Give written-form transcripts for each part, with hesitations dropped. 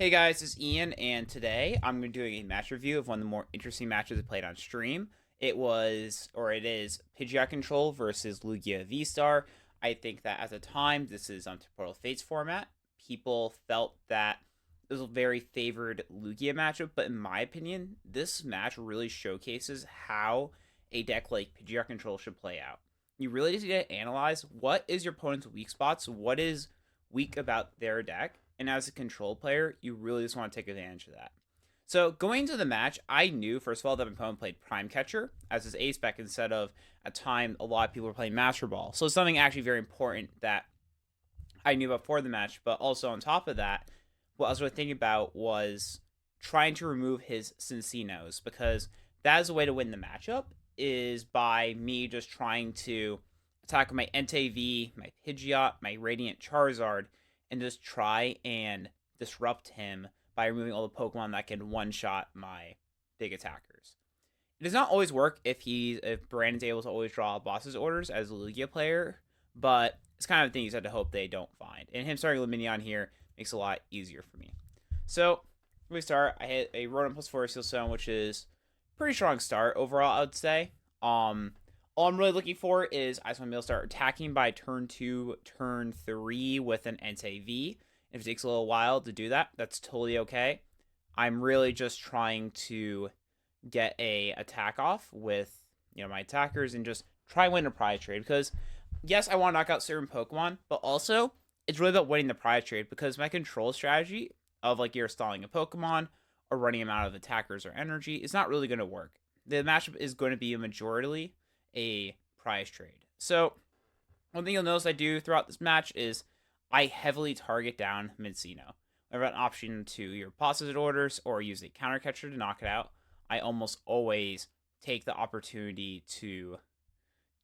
Hey guys, it's Ian, and today I'm going to be doing a match review of one of the more interesting matches I played on stream. It is, Pidgeot Control versus Lugia VSTAR. I think that at the time, this is on Temporal Fates format. People felt that it was a very favored Lugia matchup, but in my opinion, this match really showcases how a deck like Pidgeot Control should play out. You really just need to analyze what is your opponent's weak spots, what is weak about their deck, and as a control player, you really just want to take advantage of that. So going into the match, I knew first of all that my opponent played Prime Catcher as his ace spec instead of a time a lot of people were playing Master Ball. So something actually very important that I knew before the match, but also on top of that, what I was really thinking about was trying to remove his Cincinnos because that is a way to win the matchup is by me just trying to attack with my Entei V, my Pidgeot, my Radiant Charizard, and just try and disrupt him by removing all the Pokemon that can one-shot my big attackers. It does not always work if Brandon's able to always draw boss's orders as a Lugia player, but it's kind of a thing you just have to hope they don't find. And him starting Luminion here makes it a lot easier for me. So we start. I hit a Rotom plus 4 Seal Stone, which is a pretty strong start overall, I would say. All I'm really looking for is I just want to be able to start attacking by turn 2, turn 3 with an Entei V. If it takes a little while to do that, that's totally okay. I'm really just trying to get a attack off with my attackers and just try win a prize trade because yes, I want to knock out certain Pokemon, but also it's really about winning the prize trade because my control strategy of like you're stalling a Pokemon or running him out of attackers or energy is not really going to work. The matchup is going to be a majority a prize trade. So one thing you'll notice I do throughout this match is I heavily target down Mincino. I have an option to your positive orders or use a counter catcher to knock it out. I almost always take the opportunity to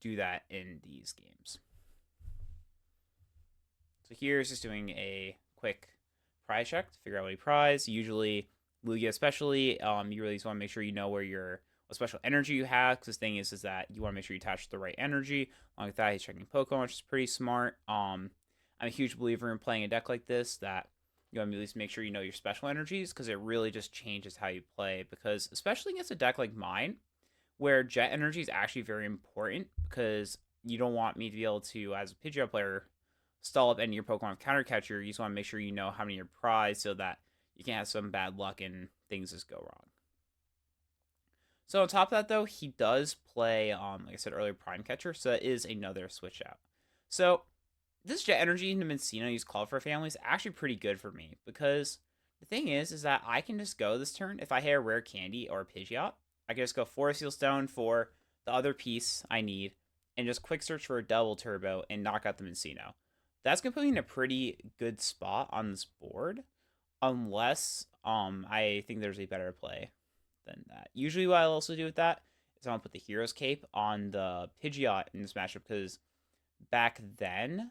do that in these games. So here's just doing a quick prize check to figure out what he prize. Usually, Lugia especially, you really just want to make sure you know what special energy you have. Because the thing is that you want to make sure you attach the right energy. Along with that, he's checking Pokemon, which is pretty smart. I'm a huge believer in playing a deck like this that you want to at least make sure you know your special energies because it really just changes how you play. Because especially against a deck like mine, where jet energy is actually very important because you don't want me to be able to, as a Pidgeot player, stall up any of your Pokemon with Counter Catcher. You just want to make sure you know how many are prized so that you can't have some bad luck and things just go wrong. So on top of that, though, he does play, like I said earlier, Prime Catcher, so that is another switch out. So this Jet Energy into Mincino use Cloudflare family is actually pretty good for me because the thing is that I can just go this turn if I hit a rare candy or a Pidgeot. I can just go Forest Seal Stone for the other piece I need and just quick search for a double turbo and knock out the Mincino. That's gonna put me in a pretty good spot on this board, unless I think there's a better play than that. Usually, what I'll also do with that is I'll put the Hero's Cape on the Pidgeot in this matchup because back then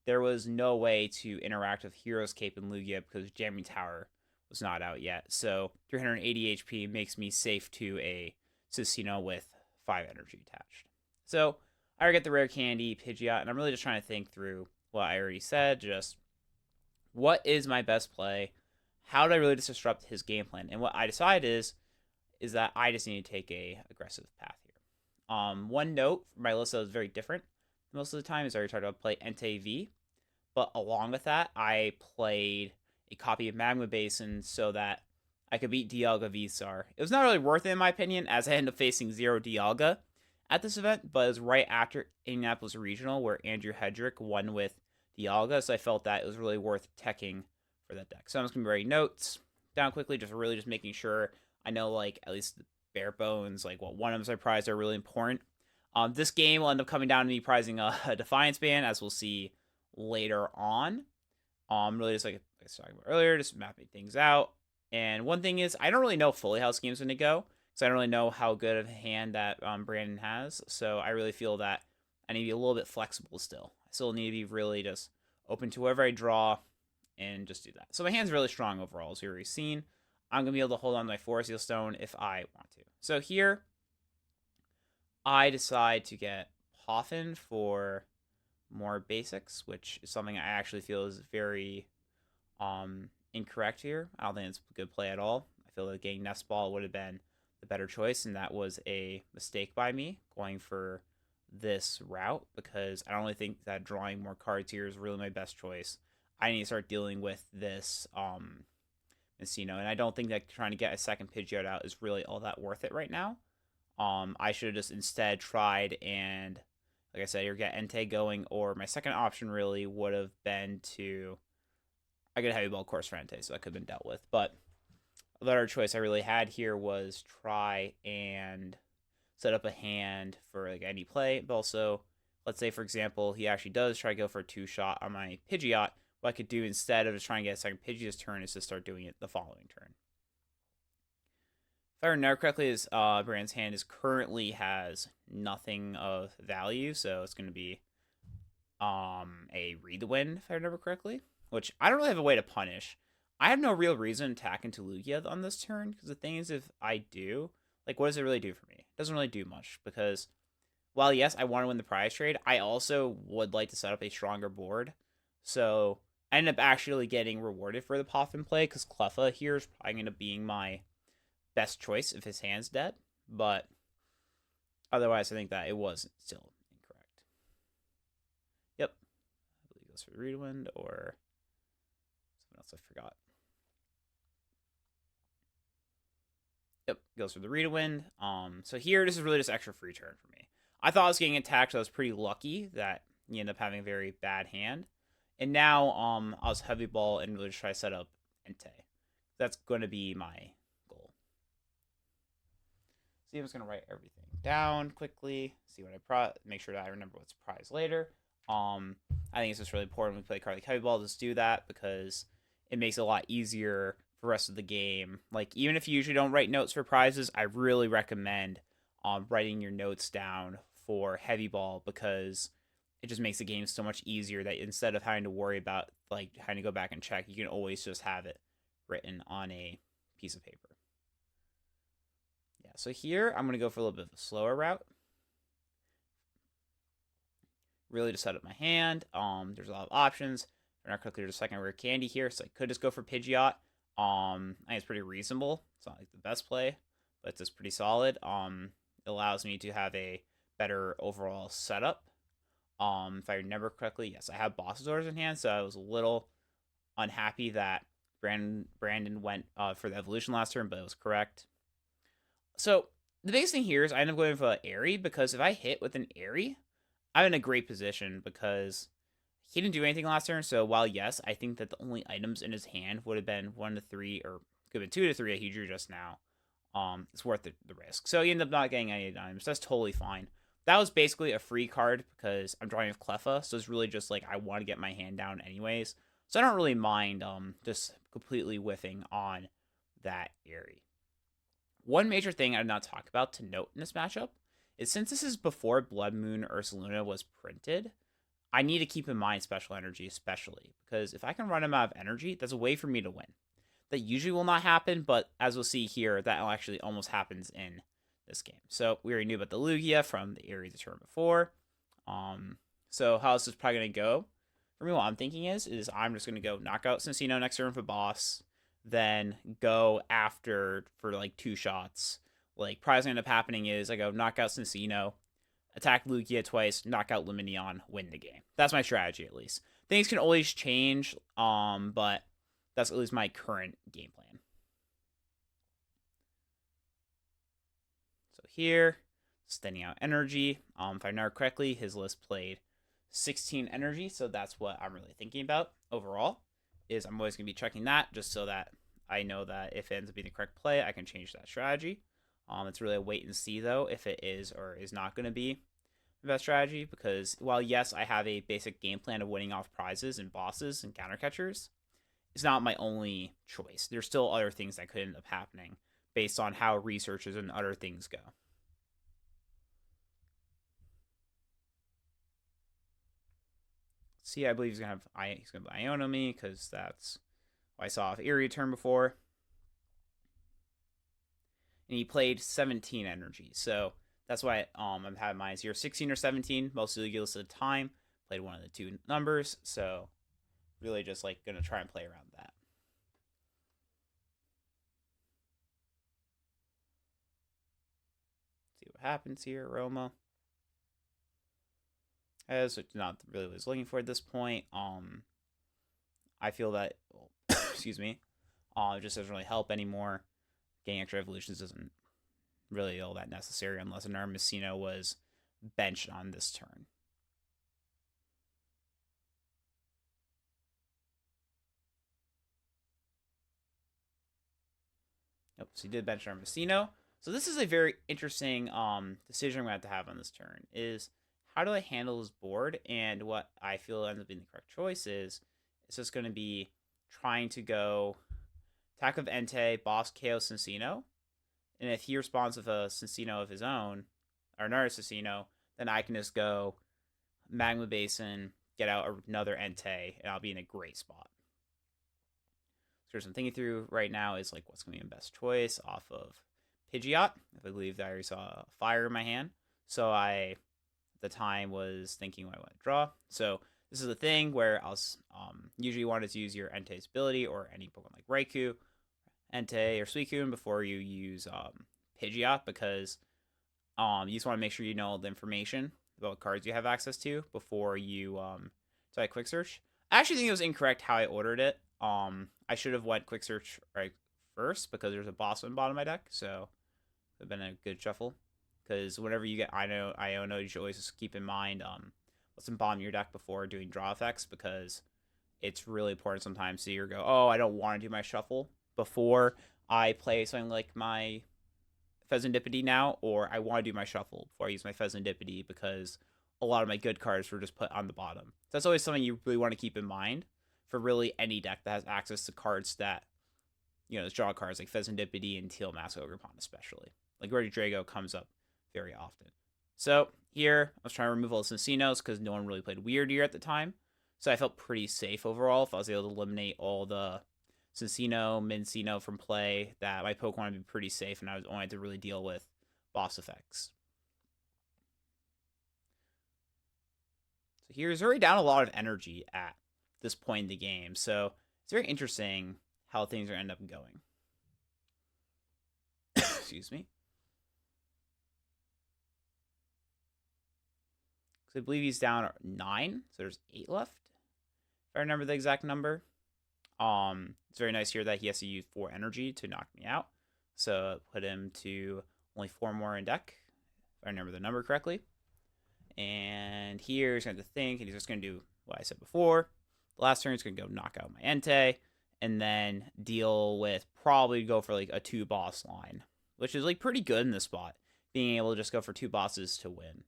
there was no way to interact with Hero's Cape and Lugia because Jamming Tower was not out yet. So 380 HP makes me safe to a Cicino with 5 energy attached. So I already get the rare candy, Pidgeot, and I'm really just trying to think through what I already said. Just what is my best play? How do I really just disrupt his game plan? And what I decide is that I just need to take a aggressive path here. One note for my list that was very different most of the time is I already started to play Entei V, but along with that, I played a copy of Magma Basin so that I could beat Dialga VSTAR. It was not really worth it in my opinion, as I ended up facing 0 Dialga at this event, but it was right after Indianapolis Regional where Andrew Hedrick won with Dialga, so I felt that it was really worth teching for that deck. So I'm just going to be writing notes down quickly, just making sure I know, like, at least the bare bones, like, what one of them I prize are really important. This game will end up coming down to me prizing a Defiance Band, as we'll see later on. Really just like I was talking about earlier, just mapping things out. And one thing is, I don't really know fully how this game's going to go, so I don't really know how good of a hand that Brandon has. So I really feel that I need to be a little bit flexible still. I still need to be really just open to whoever I draw and just do that. So my hand's really strong overall, as you've already seen. I'm going to be able to hold on to my Forest Seal Stone if I want to. So here, I decide to get Poffin for more basics, which is something I actually feel is very incorrect here. I don't think it's a good play at all. I feel like getting Nest Ball would have been the better choice, and that was a mistake by me going for this route because I don't really think that drawing more cards here is really my best choice. I need to start dealing with this Messino, and I don't think that trying to get a second Pidgeot out is really all that worth it right now. I should have just instead tried and, like I said, either get Entei going, or my second option really would have been to, I get a Heavy Ball course for Entei, so that could have been dealt with. But the other choice I really had here was try and set up a hand for like any play. But also, let's say, for example, he actually does try to go for a 2-shot on my Pidgeot. What I could do instead of just trying to get a second Pidgeot's turn is to start doing it the following turn. If I remember correctly, his Brand's hand currently has nothing of value, so it's going to be a Read the Wind, if I remember correctly, which I don't really have a way to punish. I have no real reason to attack into Lugia on this turn, because the thing is, if I do, like, what does it really do for me? It doesn't really do much, because while, yes, I want to win the prize trade, I also would like to set up a stronger board, so I end up actually getting rewarded for the Poffin play, because Cleffa here is probably going to be my best choice if his hand's dead, but otherwise I think that it was still incorrect. Yep. I believe it goes for the Read Wind or something else I forgot. Yep, goes for the Read Wind. So here, this is really just extra free turn for me. I thought I was getting attacked, so I was pretty lucky that you end up having a very bad hand. And now, I was Heavy Ball and really just try to set up Entei. That's going to be my goal. See, I'm just going to write everything down quickly. See what I make sure that I remember what's prize later. I think it's just really important when we play a card like Heavy Ball, just do that because it makes it a lot easier for the rest of the game. Like, even if you usually don't write notes for prizes, I really recommend writing your notes down for Heavy Ball because it just makes the game so much easier that instead of having to worry about like having to go back and check, you can always just have it written on a piece of paper. Yeah, so here I'm going to go for a little bit of a slower route. Really to set up my hand. There's a lot of options. I'm not quickly, there's a second rare candy here, so I could just go for Pidgeot. I think it's pretty reasonable. It's not like the best play, but it's just pretty solid. It allows me to have a better overall setup. If I remember correctly, yes, I have Boss's Orders in hand, so I was a little unhappy that Brandon went for the evolution last turn, but it was correct. So the biggest thing here is I end up going for an Airy, because if I hit with an Airy, I'm in a great position because he didn't do anything last turn. So while, yes, I think that the only items in his hand would have been 1 to 3, or could have been 2 to 3 that he drew just now, it's worth the risk. So he ended up not getting any items. That's totally fine. That was basically a free card because I'm drawing with Cleffa, so it's really just like I want to get my hand down anyways. So I don't really mind just completely whiffing on that Airy. One major thing I did not talk about to note in this matchup is since this is before Blood Moon Ursaluna was printed, I need to keep in mind Special Energy especially, because if I can run him out of energy, that's a way for me to win. That usually will not happen, but as we'll see here, that actually almost happens in this game. So we already knew about the Lugia from the Airy the turn before. So how this is probably going to go, for me, what I'm thinking is I'm just going to go knock out Cincino next turn for boss, then go after for like 2 shots. Like, probably what's going to end up happening is I go knock out Cincino, attack Lugia twice, knock out Lumineon, win the game. That's my strategy, at least. Things can always change, but that's at least my current game plan. So here, extending out energy. If I remember correctly, his list played 16 energy, so that's what I'm really thinking about overall, is I'm always going to be checking that just so that I know that if it ends up being the correct play, I can change that strategy. It's really a wait and see, though, if it is or is not going to be the best strategy, because while, yes, I have a basic game plan of winning off prizes and bosses and counter catchers, it's not my only choice. There's still other things that could end up happening based on how researches and other things go. See, I believe he's gonna have Iono me because that's what I saw off Airy turn before. And he played 17 energy, so that's why I'm having mine here 16 or 17, mostly regardless of the time. Played one of the 2 numbers, so really just like gonna try and play around that. happens here, Roma. As it's not really what I was looking for at this point. I feel that, well, excuse me, it just doesn't really help anymore. Getting extra evolutions isn't really all that necessary unless an Armacino was benched on this turn. Nope, so he did bench Armacino. So this is a very interesting decision I'm going to have on this turn, is how do I handle this board? And what I feel ends up being the correct choice is, it's just going to be trying to go attack of Entei, boss KO Cincino. And if he responds with a Cincino of his own, or another Cincino, then I can just go Magma Basin, get out another Entei, and I'll be in a great spot. So what I'm thinking through right now is like what's going to be the best choice off of Pidgeot. I believe that I already saw fire in my hand. So I, at the time, was thinking what I want to draw. So this is the thing where I'll usually want to use your Entei's ability or any Pokemon like Raikou, Entei, or Suicune before you use Pidgeot, because you just want to make sure you know all the information about what cards you have access to before you try Quick Search. I actually think it was incorrect how I ordered it. I should have went Quick Search right first because there's a boss on the bottom of my deck, so it would have been a good shuffle. Because whenever you get Iono, you should always just keep in mind what's in the bottom of your deck before doing draw effects, because it's really important sometimes to go, oh, I don't want to do my shuffle before I play something like my Pheasantipede now, or I want to do my shuffle before I use my Pheasantipede, because a lot of my good cards were just put on the bottom. So that's always something you really want to keep in mind for really any deck that has access to cards that, draw cards like Pheasantipede and Teal Mask Ogerpon especially. Like Regidrago comes up very often. So here, I was trying to remove all the Cincinos because no one really played Weird Year at the time. So I felt pretty safe overall if I was able to eliminate all the Cincino, Mincino from play, that my Pokemon would be pretty safe and I was only had to really deal with boss effects. So here's already down a lot of energy at this point in the game. So it's very interesting how things are end up going. Excuse me. Because I believe he's down 9, so there's 8 left, if I remember the exact number. It's very nice here that he has to use 4 energy to knock me out. So put him to only 4 more in deck, if I remember the number correctly. And here he's going to think, and he's just going to do what I said before. The last turn he's going to go knock out my Entei, and then deal with, probably go for like a 2 boss line, which is like pretty good in this spot, being able to just go for 2 bosses to win.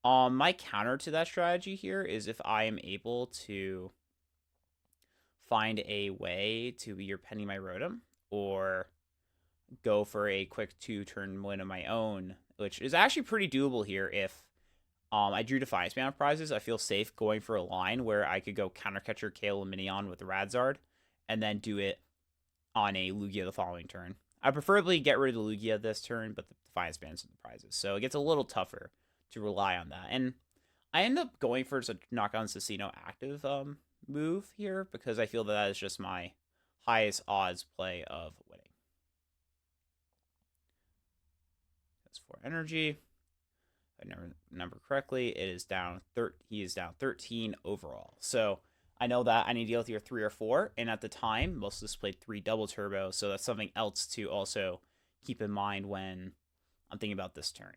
My counter to that strategy here is if I am able to find a way to either penny my Rotom or go for a quick 2-turn win of my own, which is actually pretty doable here. If I drew Defiance Band prizes, I feel safe going for a line where I could go Counter Catcher, KO Minion with the Radzard, and then do it on a Lugia the following turn. I preferably get rid of the Lugia this turn, but the Defiance Band's in the prizes, so it gets a little tougher to rely on that. And I end up going for a knockout Cincino active move here because I feel that is just my highest odds play of winning. That's 4 energy. If I remember correctly, it is down. He is down 13 overall. So I know that I need to deal with either 3 or 4. And at the time, most of this played 3 double turbo. So that's something else to also keep in mind when I'm thinking about this turn.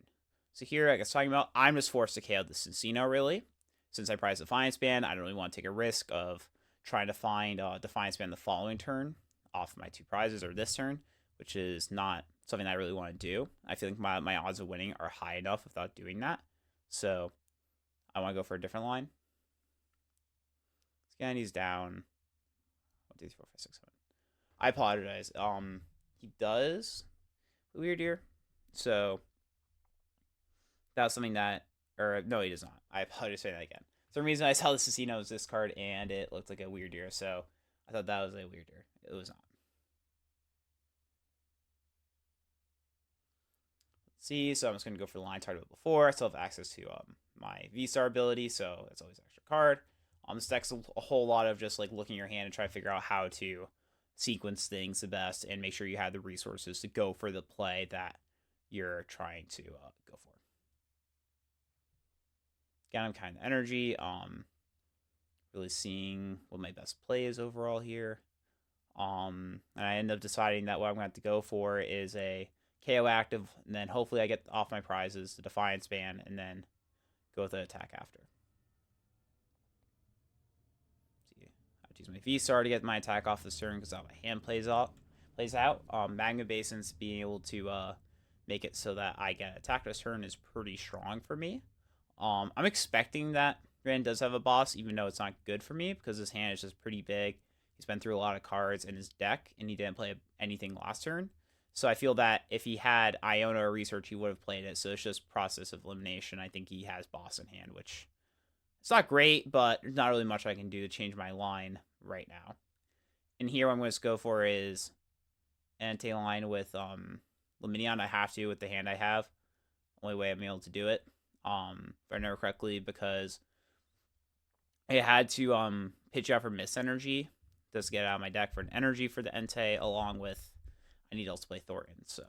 So here, I guess talking about, I'm just forced to KO the Cincino, really. Since I prize Defiance Band, I don't really want to take a risk of trying to find Defiance Band the following turn off my 2 prizes, or this turn, which is not something I really want to do. I feel like my odds of winning are high enough without doing that. So I want to go for a different line. Again, he's down 1, 2, 3, 4, 5, 6, 7. I apologize. He does Weird Year. So that's something that, or no, he does not. I apologize for that again. For some reason, I saw the Cincino as this card, and it looked like a Weird Year, so I thought that was a Weird Year. It was not. Let's see, so I'm just going to go for the line target before. I still have access to my VSTAR ability, so that's always an extra card. This deck's a whole lot of just like looking at your hand and trying to figure out how to sequence things the best and make sure you have the resources to go for the play that you're trying to go for. Again, I'm kind of energy. Really seeing what my best play is overall here. And I end up deciding that what I'm going to have to go for is a KO active, and then hopefully I get off my prizes, the Defiance Band, and then go with the attack after. See, I have to use my VSTAR to get my attack off this turn because how my hand plays out. Magma Basins being able to make it so that I get attacked this turn is pretty strong for me. I'm expecting that Rand does have a boss, even though it's not good for me because his hand is just pretty big. He's been through a lot of cards in his deck, and he didn't play anything last turn. So I feel that if he had Iona or Research, he would have played it. So it's just process of elimination. I think he has boss in hand, which it's not great, but there's not really much I can do to change my line right now. And here what I'm going to go for is anti-line with Luminion. I have to with the hand I have. Only way I'm able to do it. If I remember correctly, because I had to Pidgeot for Miss Energy just to get out of my deck for an energy for the Entei, along with I need also play Thornton, so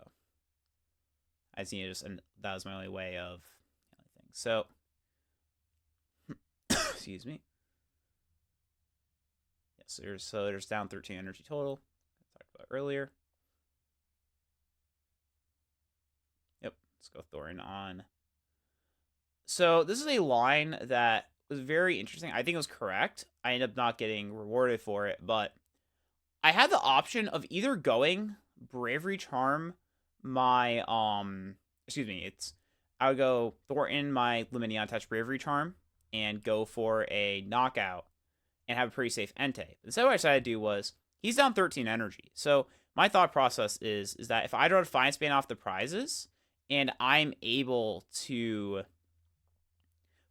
I just need to just, and that was my only way of things. So excuse me. Yes, there's down 13 energy total. I talked about earlier. Yep, let's go Thornton on. So this is a line that was very interesting. I think it was correct. I ended up not getting rewarded for it, but I had the option of either going Bravery Charm my I would go Thornton my Luminion Touch Bravery Charm and go for a knockout and have a pretty safe Entei. Instead, what I decided to do was he's down 13 energy. So my thought process is that if I draw Defiance Band off the prizes and I'm able to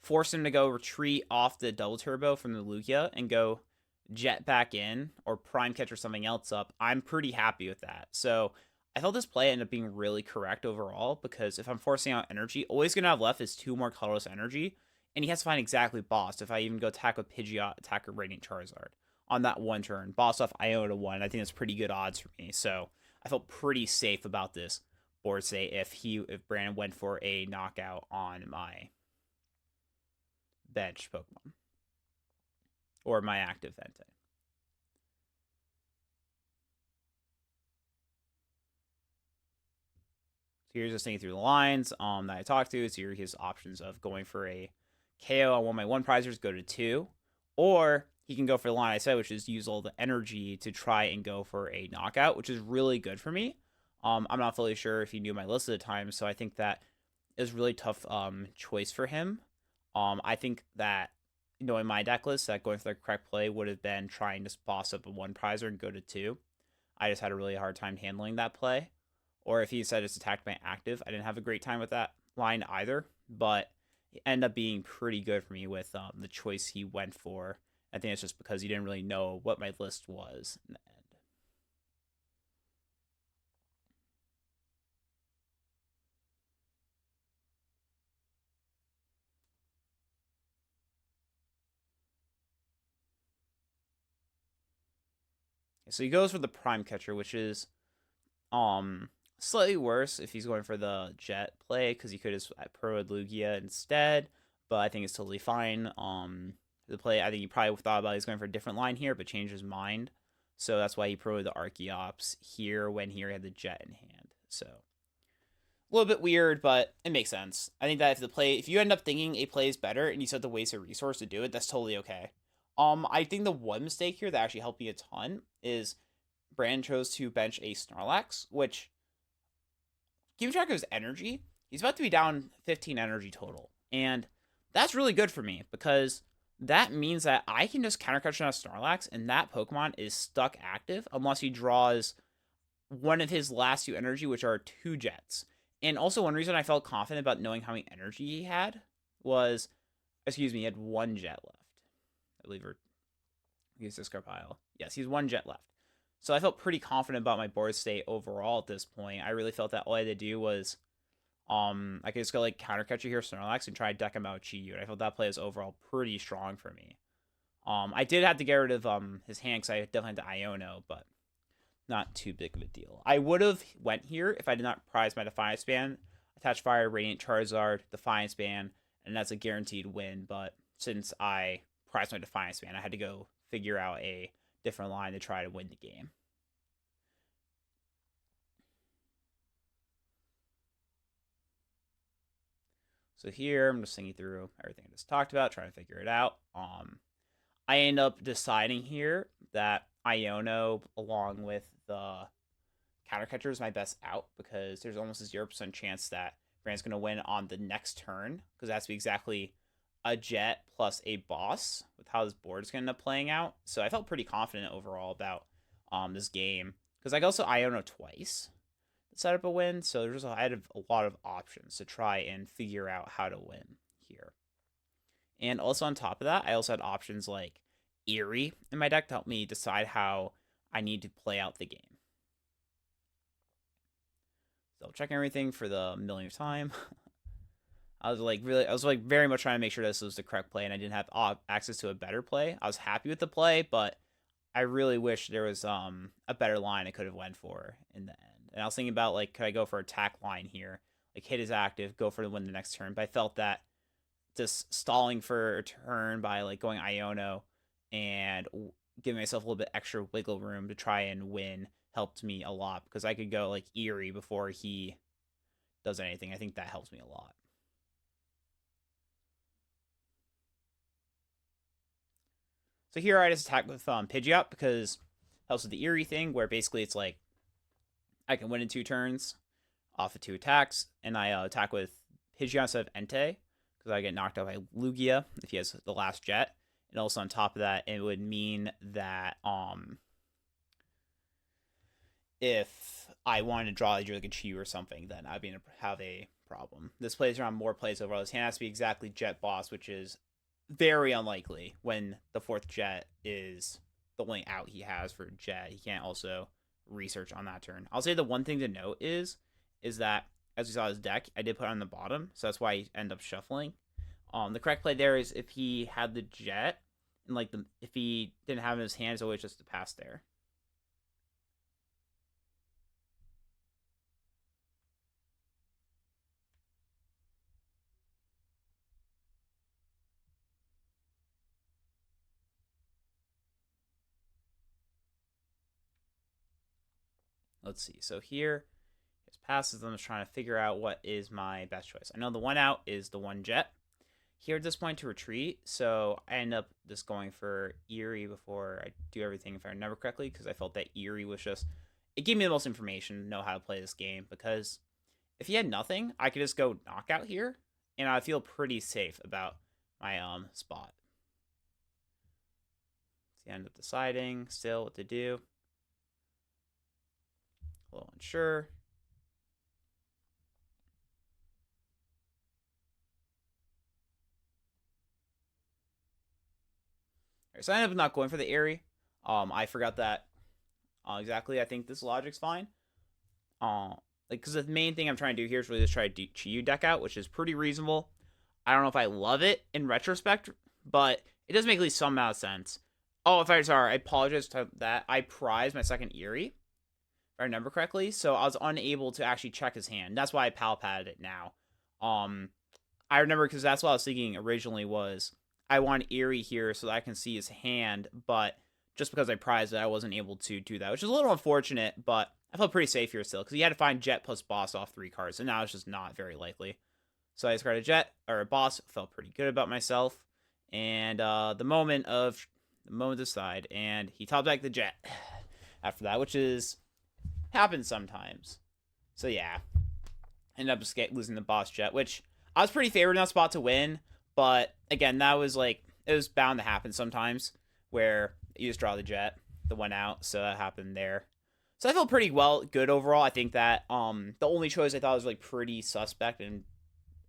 force him to go retreat off the double turbo from the Lugia and go jet back in or prime catch or something else up, I'm pretty happy with that. So I felt this play ended up being really correct overall, because if I'm forcing out energy, all he's going to have left is 2 more colorless energy, and he has to find exactly boss. If I even go attack with Pidgeot, attack a Radiant Charizard on that one turn, boss off Iona 1, I think that's pretty good odds for me. So I felt pretty safe about this board state if Brandon went for a knockout on my bench Pokemon or my active Entei. So here's just thinking through the lines that I talked to. So here are his options of going for a KO on one of my 1 prizers, go to 2, or he can go for the line I said, which is use all the energy to try and go for a knockout, which is really good for me. I'm not fully sure if he knew my list at the time, so I think that is really tough choice for him. I think that knowing my deck list, that going for the correct play would have been trying to boss up a 1 prizer and go to 2. I just had a really hard time handling that play. Or if he said it's attacked by active, I didn't have a great time with that line either. But it ended up being pretty good for me with the choice he went for. I think it's just because he didn't really know what my list was in the end. So he goes for the Prime Catcher, which is slightly worse if he's going for the Jet play, because he could have proed Lugia instead, but I think it's totally fine. The play, I think he probably thought about he's going for a different line here, but changed his mind. So that's why he proed the Archeops here when he had the Jet in hand. So a little bit weird, but it makes sense. I think that if you end up thinking a play is better and you still have to waste a resource to do it, that's totally okay. I think the one mistake here that actually helped me a ton is Brandon chose to bench a Snorlax, which, keeping track of his energy, he's about to be down 15 energy total. And that's really good for me, because that means that I can just counter catch on a Snorlax, and that Pokemon is stuck active unless he draws one of his last 2 energy, which are 2 Jets. And also, one reason I felt confident about knowing how many energy he had was, he had 1 Jet left. I believe, or he's this pile. Yes, he's 1 Jet left. So I felt pretty confident about my board state overall at this point. I really felt that all I had to do was, I could just go like counter catcher here, Snorlax, and try to deck him out Chi-Yu. And I felt that play was overall pretty strong for me. I did have to get rid of his hand because I definitely had the Iono, but not too big of a deal. I would have went here if I did not prize my Defiance Band, Attach Fire, Radiant Charizard, Defiance Band, and that's a guaranteed win. But since I prized my Defiance Band, I had to go figure out a different line to try to win the game. So here, I'm just thinking through everything I just talked about, trying to figure it out. I end up deciding here that Iono, along with the Counter Catcher, is my best out because there's almost a 0% chance that Brand's going to win on the next turn because it has to be exactly a Jet plus a boss with how this board is going to end up playing out. So I felt pretty confident overall about this game because I also Iono twice to set up a win. So I had a lot of options to try and figure out how to win here. And also on top of that, I also had options like Eerie in my deck to help me decide how I need to play out the game. So checking everything for the millionth time. I was very much trying to make sure this was the correct play, and I didn't have access to a better play. I was happy with the play, but I really wish there was a better line I could have went for in the end. And I was thinking about like, could I go for attack line here, like hit is active, go for the win the next turn. But I felt that just stalling for a turn by like going Iono and giving myself a little bit extra wiggle room to try and win helped me a lot because I could go like Eerie before he does anything. I think that helps me a lot. So here I just attack with Pidgeot because it helps with the Eerie thing where basically it's like I can win in 2 turns off of 2 attacks, and I attack with Pidgeot instead of Entei because I get knocked out by Lugia if he has the last Jet. And also on top of that, it would mean that if I wanted to draw like a Chew or something, then I'd be have a problem. This plays around more plays overall. This hand has to be exactly Jet Boss, which is very unlikely when the 4th Jet is the only out he has for Jet. He can't also research on that turn. I'll say the one thing to note is that as we saw his deck, I did put it on the bottom, so that's why he ended up shuffling. The correct play there is if he had the Jet, and like if he didn't have it in his hand, it's always just to pass there. Let's see. So here, his passes. I'm just trying to figure out what is my best choice. I know the one out is the 1 Jet. Here at this point to retreat, so I end up just going for Eerie before I do everything if I remember correctly, because I felt that Eerie was just, it gave me the most information to know how to play this game, because if he had nothing, I could just go knockout here, and I feel pretty safe about my spot. So I end up deciding still what to do. A little unsure. So I ended up not going for the Eerie. I forgot that exactly. I think this logic's fine. Like, because the main thing I'm trying to do here is really just try to Chi deck out, which is pretty reasonable. I don't know if I love it in retrospect, but it does make at least some amount of sense. Oh, I apologize for that. I prized my second Eerie, if I remember correctly, so I was unable to actually check his hand. That's why I pal-padded it now. I remember because that's what I was thinking originally was I want Eerie here so that I can see his hand, but just because I prized it, I wasn't able to do that, which is a little unfortunate, but I felt pretty safe here still because he had to find Jet plus Boss off 3 cards, and now it's just not very likely. So I discarded a Jet, or a Boss, felt pretty good about myself, and the moment to side, and he top decked the Jet after that, which happens sometimes. So yeah, ended up losing the Boss Jet, which I was pretty favored in that spot to win, but again, that was like, it was bound to happen sometimes where you just draw the Jet, the 1 out, so that happened there. So I felt pretty good overall. I think that the only choice I thought was like pretty suspect and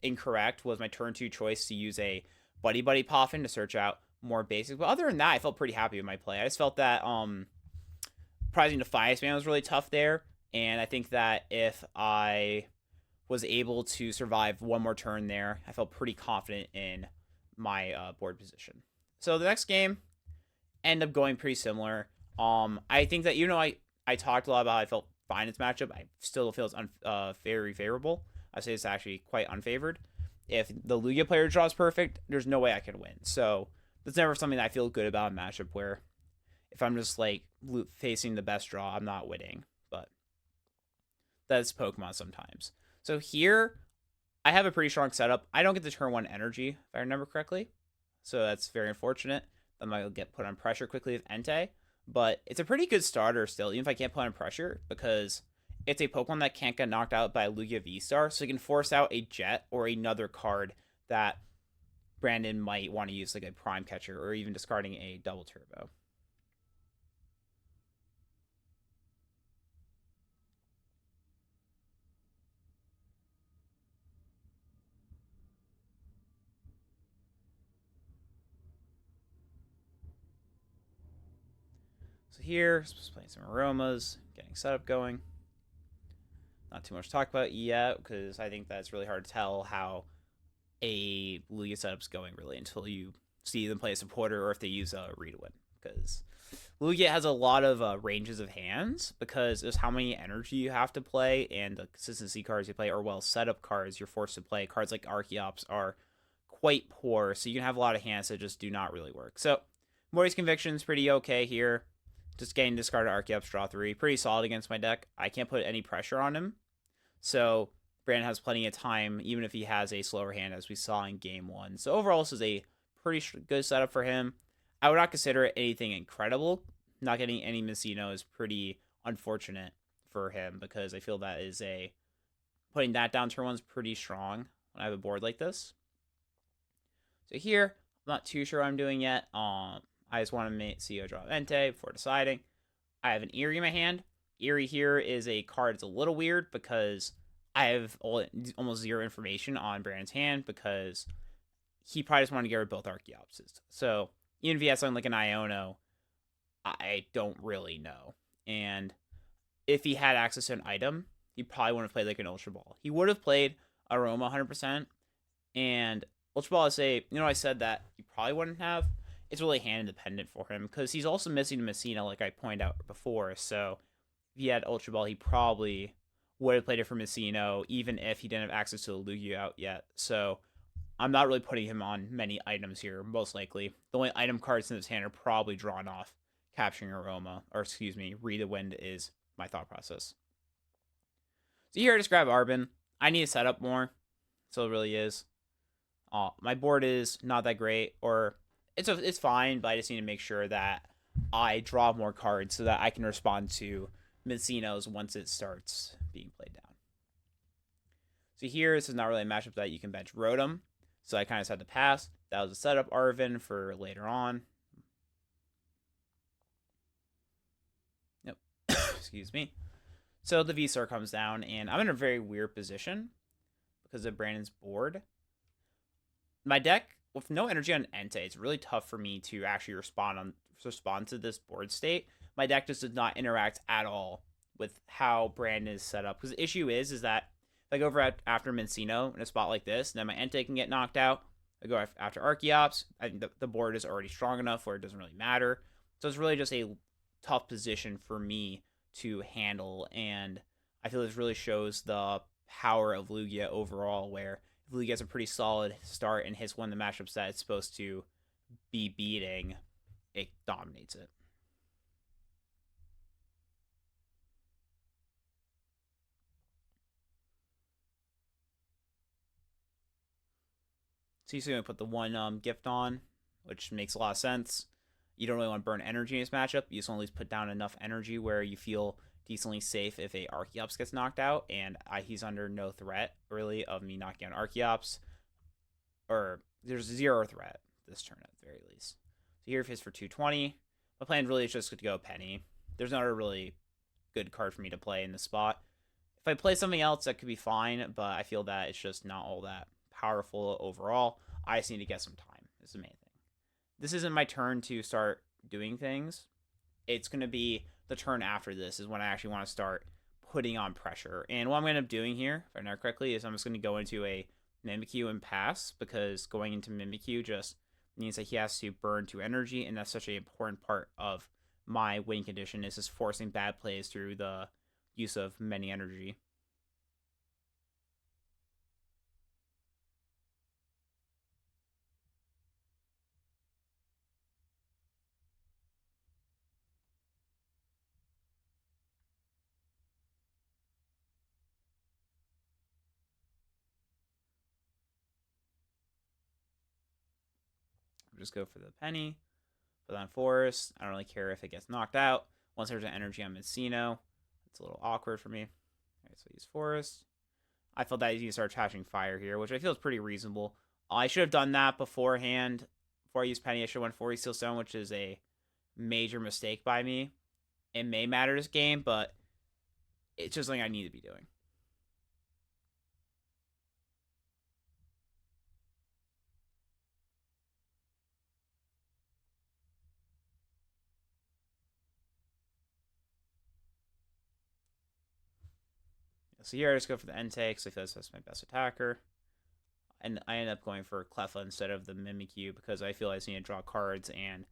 incorrect was my turn 2 choice to use a Buddy Buddy Poffin to search out more basic. But other than that, I felt pretty happy with my play. I just felt that prizing Defiance Man was really tough there, and I think that if I was able to survive one more turn there, I felt pretty confident in my board position. So the next game ended up going pretty similar. I think that I I talked a lot about how I felt fine in this matchup. I still feel it's very favorable. I say it's actually quite unfavored. If the Lugia player draw is perfect, there's no way I can win. So that's never something that I feel good about in a matchup where if I'm just like facing the best draw, I'm not winning. But that's Pokemon sometimes. So here, I have a pretty strong setup. I don't get the turn 1 energy, if I remember correctly. So that's very unfortunate. I might get put on pressure quickly with Entei. But it's a pretty good starter still, even if I can't put on pressure, because it's a Pokemon that can't get knocked out by a Lugia VSTAR, so you can force out a Jet or another card that Brandon might want to use, like a Prime Catcher, or even discarding a Double Turbo. So here, just playing some Aromas, getting setup going. Not too much to talk about yet, because I think that's really hard to tell how a Lugia setup's going, really, until you see them play a supporter or if they use a Read Win. Because Lugia has a lot of ranges of hands, because there's how many energy you have to play, and the consistency cards you play, or well, setup cards you're forced to play. Cards like Archeops are quite poor, so you can have a lot of hands that just do not really work. So, Morty's Conviction's pretty okay here. Just getting discarded Archeops, draw 3. Pretty solid against my deck. I can't put any pressure on him. So, Brandon has plenty of time, even if he has a slower hand, as we saw in Game 1. So, overall, this is a pretty good setup for him. I would not consider it anything incredible. Not getting any Messino is pretty unfortunate for him, because I feel that is putting that down turn 1's pretty strong when I have a board like this. So here, I'm not too sure what I'm doing yet. I just want to see a draw Entei before deciding. I have an Eerie in my hand. Eerie here is a card that's a little weird, because I have almost zero information on Brandon's hand, because he probably just wanted to get rid of both Archeopses. So even if he has something like an Iono, I don't really know. And if he had access to an item, he probably wouldn't have played like an Ultra Ball. He would have played Aroma 100%. And Ultra Ball, I said that he probably wouldn't have. It's really hand independent for him, because he's also missing Messina, like I pointed out before. So if he had Ultra Ball, he probably would have played it for Messino, even if he didn't have access to the Lugia out yet. So I'm not really putting him on many items here, most likely. The only item cards in his hand are probably drawn off Capturing Aroma, or excuse me, Read the Wind is my thought process. So here I just grab Arbin. I need to set up more, so it really is. My board is not that great, or it's fine, but I just need to make sure that I draw more cards so that I can respond to Messino's once it starts being played down. So here, this is not really a matchup that you can bench Rotom, so I kind of just had to pass. That was a setup Arvin for later on. Nope. Excuse me. So the VSTAR comes down, and I'm in a very weird position because of Brandon's board. My deck, with no energy on Entei, it's really tough for me to actually respond to this board state. My deck just does not interact at all with how Brandon is set up. Because the issue is that if I go after Messino in a spot like this, then my Entei can get knocked out. I go after Archeops. I think the board is already strong enough where it doesn't really matter. So it's really just a tough position for me to handle. And I feel this really shows the power of Lugia overall, where if Lugia has a pretty solid start and hits one of the matchups that it's supposed to be beating, it dominates it. So he's going to put the one gift on, which makes a lot of sense. You don't really want to burn energy in this matchup. You just want to at least put down enough energy where you feel decently safe if a Archeops gets knocked out, and he's under no threat, really, of me knocking out Archeops. Or there's zero threat this turn, at the very least. So here, if it's for 220, my plan really is just to go Penny. There's not a really good card for me to play in this spot. If I play something else, that could be fine, but I feel that it's just not all that powerful overall. I just need to get some time. Is the main thing. This isn't my turn to start doing things. It's going to be the turn after this is when I actually want to start putting on pressure. And what I'm going to end up doing here, if I remember correctly, is I'm just going to go into a Mimikyu and pass, because going into Mimikyu just means that he has to burn 2 energy, and that's such an important part of my win condition is just forcing bad plays through the use of many energy. Just go for the penny, put on forest. I don't really care if it gets knocked out. Once there's an energy on Messino, it's a little awkward for me. All right, so I use forest. I felt that I need to start attaching fire here, which I feel is pretty reasonable. I should have done that beforehand. Before I used penny, I should have went 40 steel stone, which is a major mistake by me. It may matter this game, but it's just something I need to be doing. So here I just go for the end take, so I feel that's my best attacker. And I end up going for Cleffa instead of the Mimikyu because I feel I just need to draw cards, and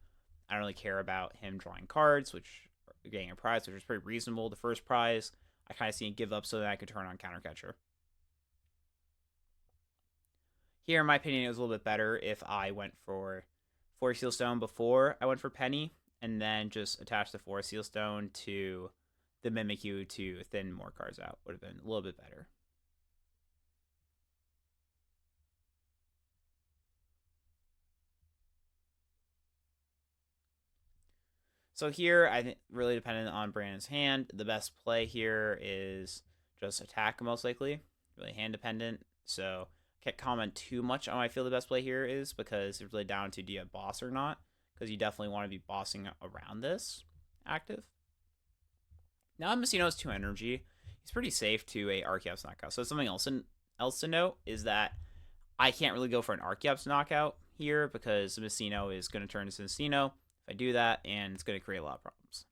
I don't really care about him drawing cards, which are getting a prize, which is pretty reasonable. The first prize, I kind of see him give up so that I could turn on Counter Catcher. Here, in my opinion, it was a little bit better if I went for 4 Seal Stone before I went for Penny, and then just attach the 4 Seal Stone to the Mimikyu to thin more cards out. Would have been a little bit better. So here, I think really dependent on Brandon's hand. The best play here is just attack, most likely. Really hand dependent. So can't comment too much on what I feel the best play here is because it's really down to do you have boss or not. Because you definitely want to be bossing around this active. Now Messino has 2 energy. He's pretty safe to a Archeops knockout. So something else to note is that I can't really go for an Archeops knockout here because Messino is going to turn to Messino. I do that, and it's going to create a lot of problems.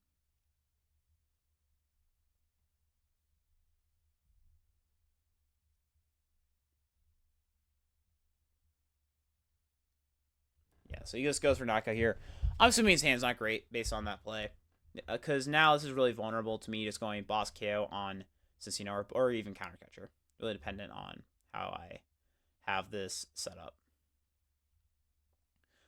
Yeah, so he just goes for knockout here. I'm assuming his hand's not great based on that play, because now this is really vulnerable to me just going boss KO on Cincino or even counter catcher. Really dependent on how I have this set up.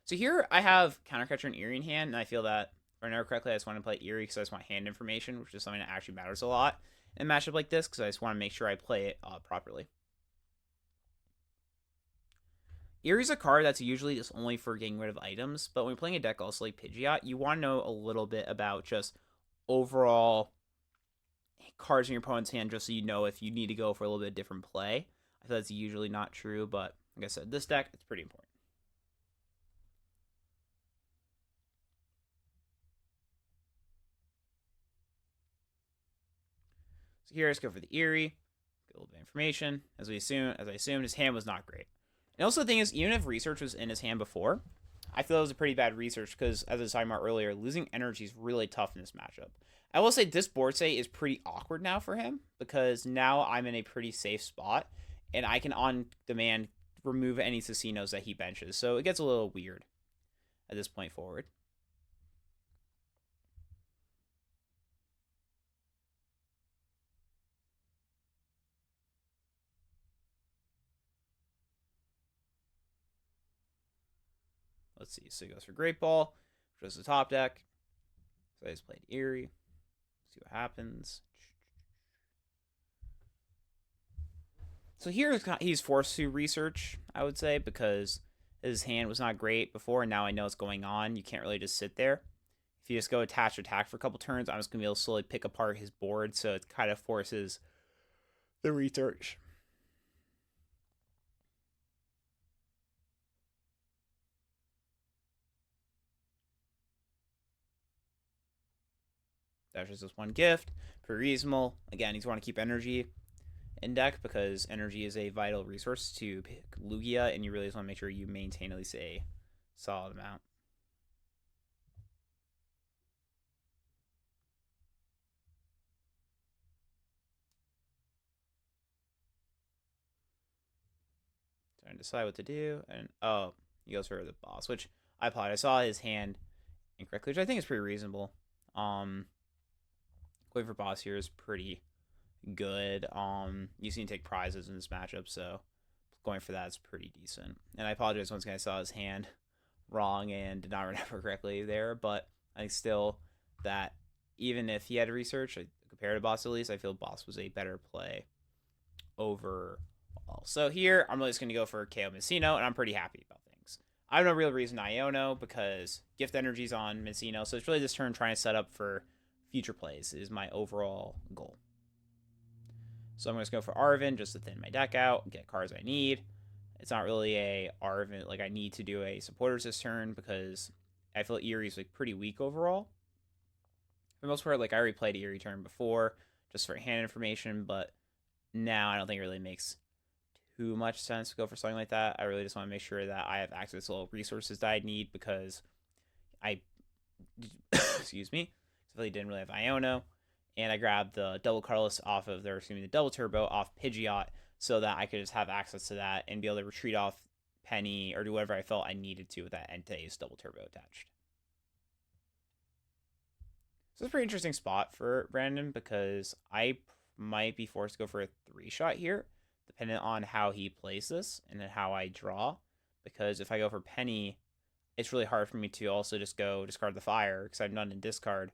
So here I have counter catcher and Eerie in hand, and I feel that if I remember correctly, I just want to play Eerie because I just want hand information, which is something that actually matters a lot in a matchup like this because I just want to make sure I play it properly. Eerie's a card that's usually just only for getting rid of items, but when you're playing a deck also like Pidgeot, you want to know a little bit about just overall cards in your opponent's hand just so you know if you need to go for a little bit different play. I feel that's usually not true, but like I said, this deck, it's pretty important. So here, let's go for the Eerie. Get a little bit of information. As I assumed, his hand was not great. And also the thing is, even if research was in his hand before, I feel it was a pretty bad research because, as I was talking about earlier, losing energy is really tough in this matchup. I will say this board say is pretty awkward now for him because now I'm in a pretty safe spot and I can on demand remove any Casinos that he benches. So it gets a little weird at this point forward. Let's see. So he goes for Great Ball, which was the top deck. So I just played Eerie. See what happens. So here he's forced to research, I would say, because his hand was not great before, and now I know what's going on. You can't really just sit there. If you just go attach attack for a couple turns, I'm just going to be able to slowly pick apart his board, so it kind of forces the research. That's just this one gift. Pretty reasonable. Again, he's want to keep energy in deck because energy is a vital resource to pick Lugia, and you really just want to make sure you maintain at least a solid amount. Trying to decide what to do, and he goes for the boss, which I apologize. I saw his hand incorrectly, which I think is pretty reasonable. Going for boss here is pretty good. You seem to take prizes in this matchup, so going for that is pretty decent. And I apologize once again, I saw his hand wrong and did not remember correctly there, but I think still that even if he had research, compared to boss at least, I feel boss was a better play overall. So here, I'm really just going to go for KO Messino, and I'm pretty happy about things. I have no real reason to Iono because gift energy's on Messino, so it's really this turn trying to set up for future plays is my overall goal. So I'm going to go for Arvin just to thin my deck out, get cards I need. It's not really a Arvin, like I need to do a supporters this turn because I feel Erie's like pretty weak overall. For the most part, like I already played Erie turn before just for hand information, but now I don't think it really makes too much sense to go for something like that. I really just want to make sure that I have access to all resources that I need because I, excuse me, really didn't really have Iono, and I grabbed the double colorless off of their, the double turbo off Pidgeot so that I could just have access to that and be able to retreat off Penny or do whatever I felt I needed to with that Entei's double turbo attached. So it's a pretty interesting spot for Brandon because I might be forced to go for a 3-shot here, depending on how he plays this and then how I draw. Because if I go for Penny, it's really hard for me to also just go discard the fire because I'm not in discard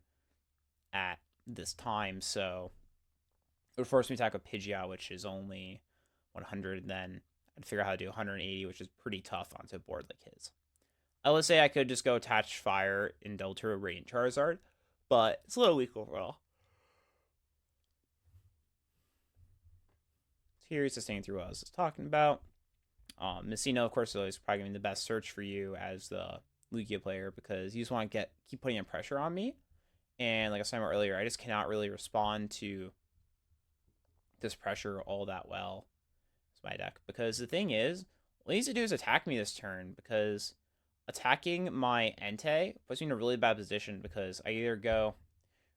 at this time. So it would force me to attack a Pidgeot, which is only 100, and then I'd figure out how to do 180, which is pretty tough onto a board like his. I would say I could just go attach fire in Double Turbo Radiant Charizard, but it's a little weak overall. So here he's sustaining through what I was just talking about. Messino, of course, is probably going to be the best search for you as the Lugia player because you just want to keep putting in pressure on me. And like I was talking about earlier, I just cannot really respond to this pressure all that well as my deck. Because the thing is, what he needs to do is attack me this turn because attacking my Entei puts me in a really bad position because I either go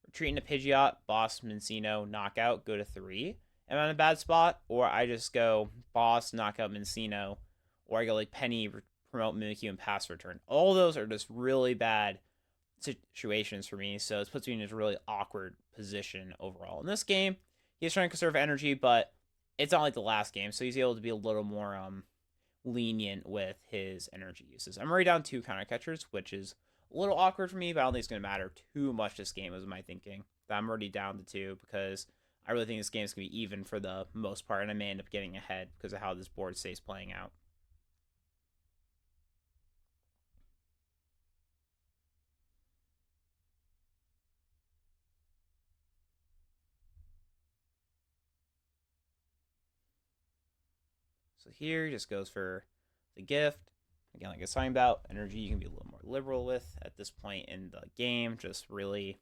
retreat into Pidgeot, boss, Messino, knockout, go to 3, and I'm in a bad spot, or I just go boss, knockout, Messino, or I go like Penny, promote Mimikyu, and pass return. All those are just really bad situations for me, so it puts me in a really awkward position overall. In this game, he's trying to conserve energy, but it's not like the last game, so he's able to be a little more lenient with his energy uses. I'm already down 2 counter catchers, which is a little awkward for me, but I don't think it's going to matter too much this game, was my thinking. That I'm already down to 2 because I really think this game is going to be even for the most part, and I may end up getting ahead because of how this board stays playing out. So here he just goes for the gift. Again, like I was talking about, energy you can be a little more liberal with at this point in the game. Just really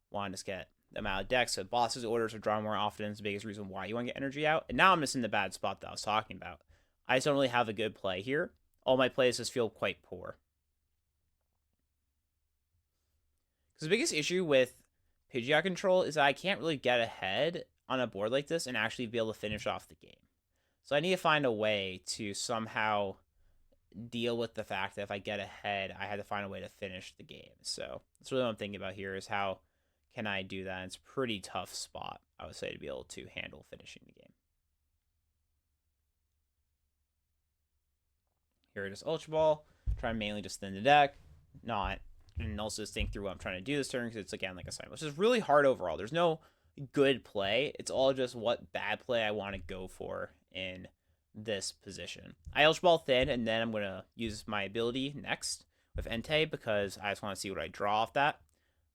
want to just get them out of deck. So bosses' orders are drawn more often is the biggest reason why you want to get energy out. And now I'm just in the bad spot that I was talking about. I just don't really have a good play here. All my plays just feel quite poor. Because the biggest issue with Pidgeot control is that I can't really get ahead on a board like this and actually be able to finish off the game. So I need to find a way to somehow deal with the fact that if I get ahead, I had to find a way to finish the game. So that's really what I'm thinking about here is how can I do that? And it's a pretty tough spot, I would say, to be able to handle finishing the game. Here it is Ultra Ball. Try mainly just thin the deck, and also just think through what I'm trying to do this turn because it's, again, like I said, which is really hard overall. There's no good play. It's all just what bad play I want to go for in this position. I Ultra Ball thin, and then I'm going to use my ability next with Entei because I just want to see what I draw off that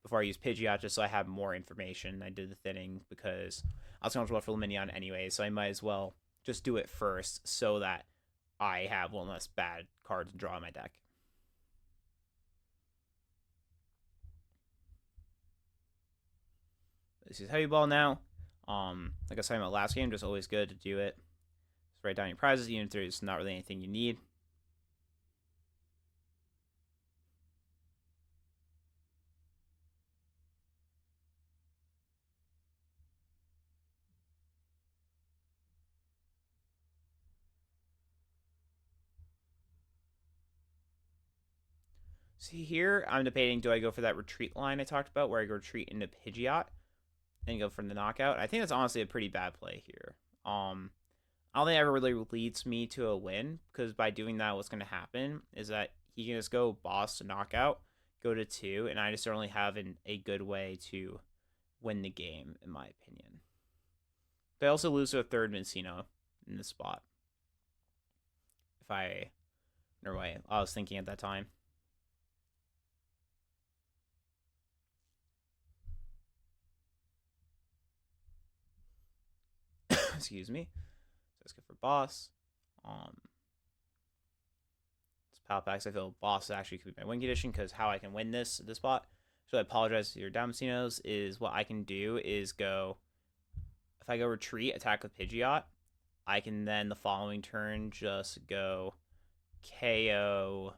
before I use Pidgeot just so I have more information. I did the thinning because I was going to Ultra Ball for Luminion anyway, so I might as well just do it first so that I have one less bad card to draw in my deck. This is Heavy Ball now. Like I was talking about last game, just always good to do it. Just write down your prizes, even if there's not really anything you need. See here, I'm debating, do I go for that retreat line I talked about, where I go retreat into Pidgeot and go from the knockout? I think that's honestly a pretty bad play here. I don't think it ever really leads me to a win, because by doing that, what's going to happen is that he can just go boss to knockout, go to 2, and I just don't really have a good way to win the game, in my opinion. But I also lose to a third Mincino in this spot. If I, no way, I was thinking at that time. Excuse me. So let's go for boss. This power packs. I feel boss actually could be my win condition, because how I can win this spot. So I apologize to your Damasinos. Is what I can do is go. If I go retreat, attack with Pidgeot, I can then the following turn just go KO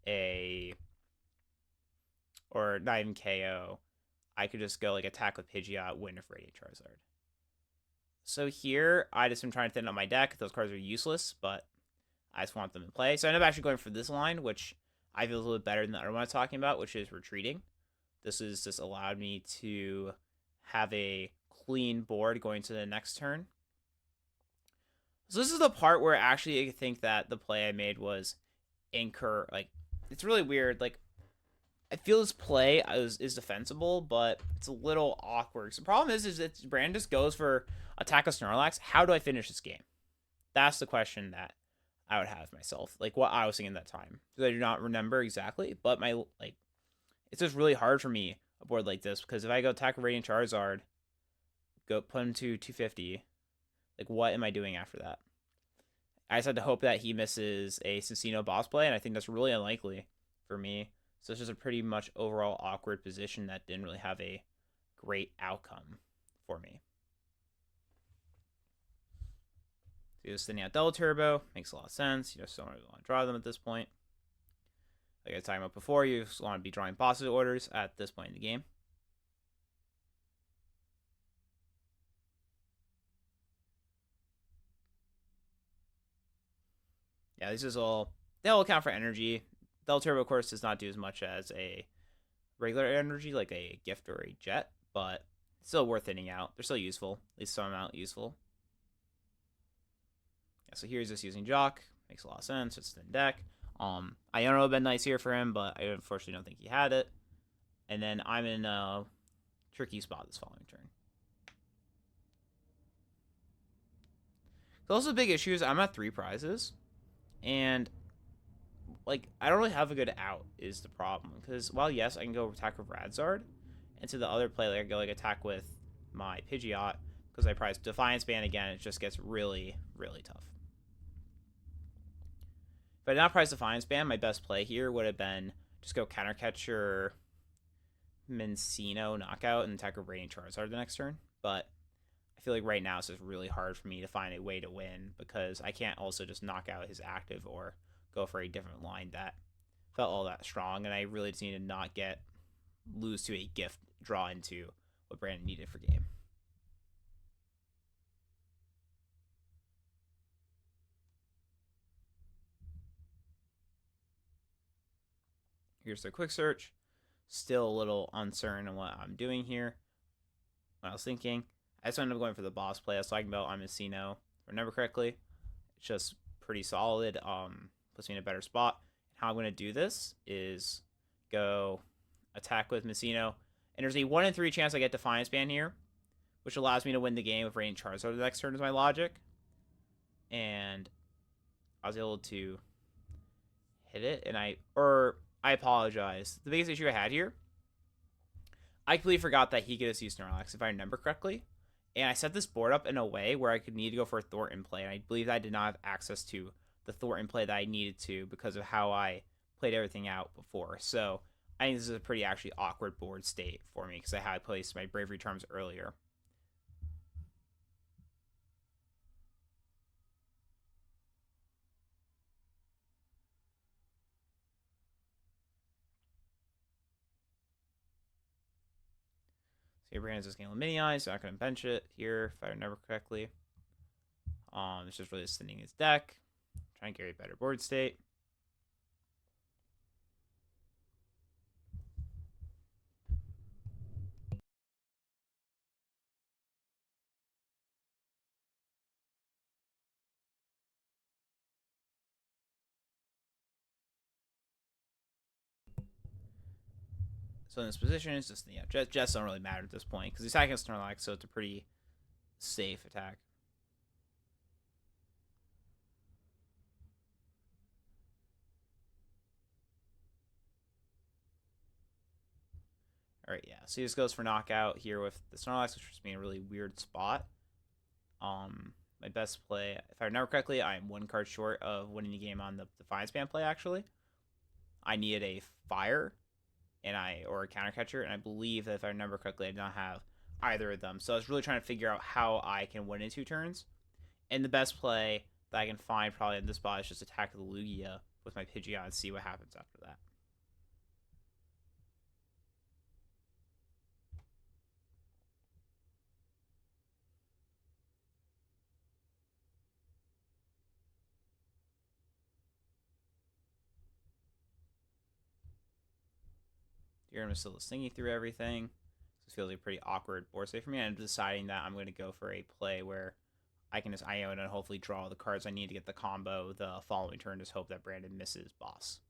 a, or not even KO. I could just go like attack with Pidgeot, win with Radiant Charizard. So here, I just am trying to thin out my deck. Those cards are useless, but I just want them in play. So I end up actually going for this line, which I feel a little bit better than the other one I was talking about, which is retreating. This has just allowed me to have a clean board going to the next turn. So this is the part where actually I think that the play I made was like, it's really weird. Like, I feel this play is defensible, but it's a little awkward. So the problem is that Brand just goes for attack of Snorlax. How do I finish this game? That's the question that I would have myself. Like, what I was thinking at that time. Because I do not remember exactly, but it's just really hard for me, a board like this, because if I go attack a Radiant Charizard, go put him to 250, like, what am I doing after that? I just had to hope that he misses a Cincino boss play, and I think that's really unlikely for me. So it's just a pretty much overall awkward position that didn't really have a great outcome for me. So just thinning out double turbo makes a lot of sense. You just don't really want to draw them at this point. Like I was talking about before, you just want to be drawing boss orders at this point in the game. Yeah, this is all, they'll account for energy. Double turbo, of course, does not do as much as a regular energy, like a gift or a jet, but it's still worth thinning out. They're still useful, at least some amount useful. Yeah, so here's just using Jock. Makes a lot of sense. It's thin deck. Iono would have been nice here for him, but I unfortunately don't think he had it. And then I'm in a tricky spot this following turn. So also the big issue is I'm at 3 prizes, and like I don't really have a good out is the problem. Because while yes, I can go attack with Radzard, and to the other play, like I go like attack with my Pidgeot, because I prize Defiance Band again, it just gets really, really tough. If I did not prize Defiance Band, my best play here would have been just go Counter Catcher Mincino knockout and attack a Radiant Charizard the next turn. But I feel like right now it's just really hard for me to find a way to win, because I can't also just knock out his active or go for a different line that felt all that strong, and I really just need to not lose to a gift draw into what Brandon needed for game. Here's the quick search. Still a little uncertain on what I'm doing here. What I was thinking, I just ended up going for the boss play I was talking about on Messino. If I remember correctly, it's just pretty solid. Puts me in a better spot. How I'm going to do this is go attack with Messino, and there's a 1 in 3 chance I get Defiance Band here, which allows me to win the game with Radiant Charizard the next turn is my logic. And I was able to hit it, and I apologize. The biggest issue I had here, I completely forgot that he could just use Snorlax, if I remember correctly. And I set this board up in a way where I could need to go for a Thornton play, and I believe that I did not have access to the Thornton play that I needed to because of how I played everything out before. So I think this is a pretty actually awkward board state for me, because I had placed my Bravery Charms earlier. So Brandon's just going to Mini Eyes, so I'm not going to bench it here if I remember correctly. It's just really thinning his deck, trying to get a better board state. So in this position, it's just Jets don't really matter at this point because he's attacking Snorlax, so it's a pretty safe attack. All right, yeah. So he just goes for knockout here with the Snorlax, which puts me in a really weird spot. My best play, if I remember correctly, I am one card short of winning the game on the Defiance Band play. Actually, I needed a fire or a counter catcher, and I believe that if I remember correctly, I did not have either of them. So I was really trying to figure out how I can win in 2 turns. And the best play that I can find probably in this spot is just attack the Lugia with my Pidgeot and see what happens after that. You're going to still thinking through everything. This feels like a pretty awkward board state for me. I'm deciding that I'm going to go for a play where I can just Iona and hopefully draw the cards I need to get the combo the following turn. Just hope that Brandon misses boss.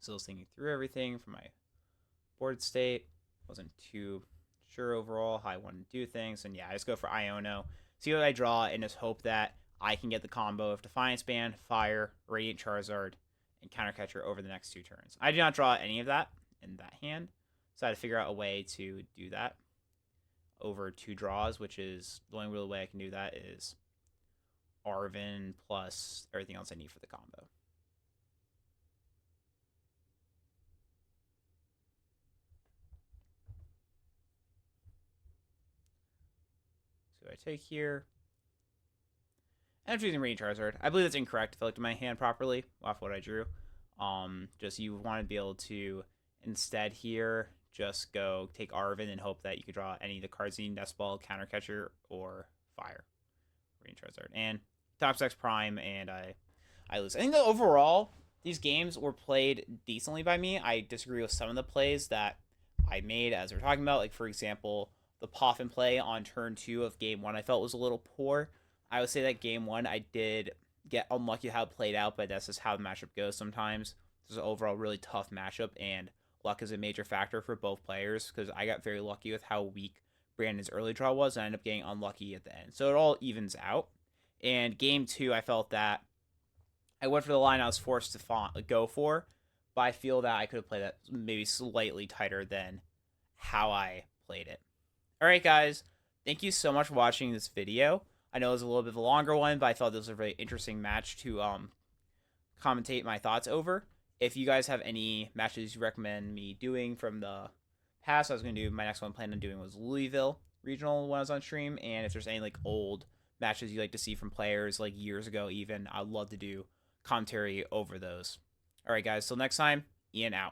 Still thinking through everything for my board state. Wasn't too sure overall how I wanted to do things. And yeah, I just go for Iono, see what I draw, and just hope that I can get the combo of Defiance Band, Fire, Radiant Charizard, and Counter Catcher over the next 2 turns. I did not draw any of that in that hand, so I had to figure out a way to do that over 2 draws, which is the only real way I can do that is Arven plus everything else I need for the combo. So I take here. And I'm choosing Radiant Charizard. I believe that's incorrect if I looked at my hand properly off what I drew. Just you want to be able to instead here just go take Arven and hope that you could draw any of the cards you need: Nest Ball, Counter Catcher, or Fire. Radiant Charizard and top 6 Prime, and I lose. I think that overall these games were played decently by me. I disagree with some of the plays that I made as we're talking about, like for example the Poffin play on turn 2 of game 1 I felt was a little poor. I would say that game 1 I did get unlucky how it played out, but that's just how the matchup goes sometimes. This is an overall really tough matchup, and luck is a major factor for both players because I got very lucky with how weak Brandon's early draw was, and I ended up getting unlucky at the end. So it all evens out. And game 2, I felt that I went for the line I was forced to go for, but I feel that I could have played that maybe slightly tighter than how I played it. All right, guys, thank you so much for watching this video. I know it was a little bit of a longer one, but I thought this was a very interesting match to commentate my thoughts over. If you guys have any matches you recommend me doing from the past, I was going to do my next one I planned on doing was Louisville regional when I was on stream, and if there's any like old matches you like to see from players like years ago even, I'd love to do commentary over those. All right, guys, till next time, Ian out.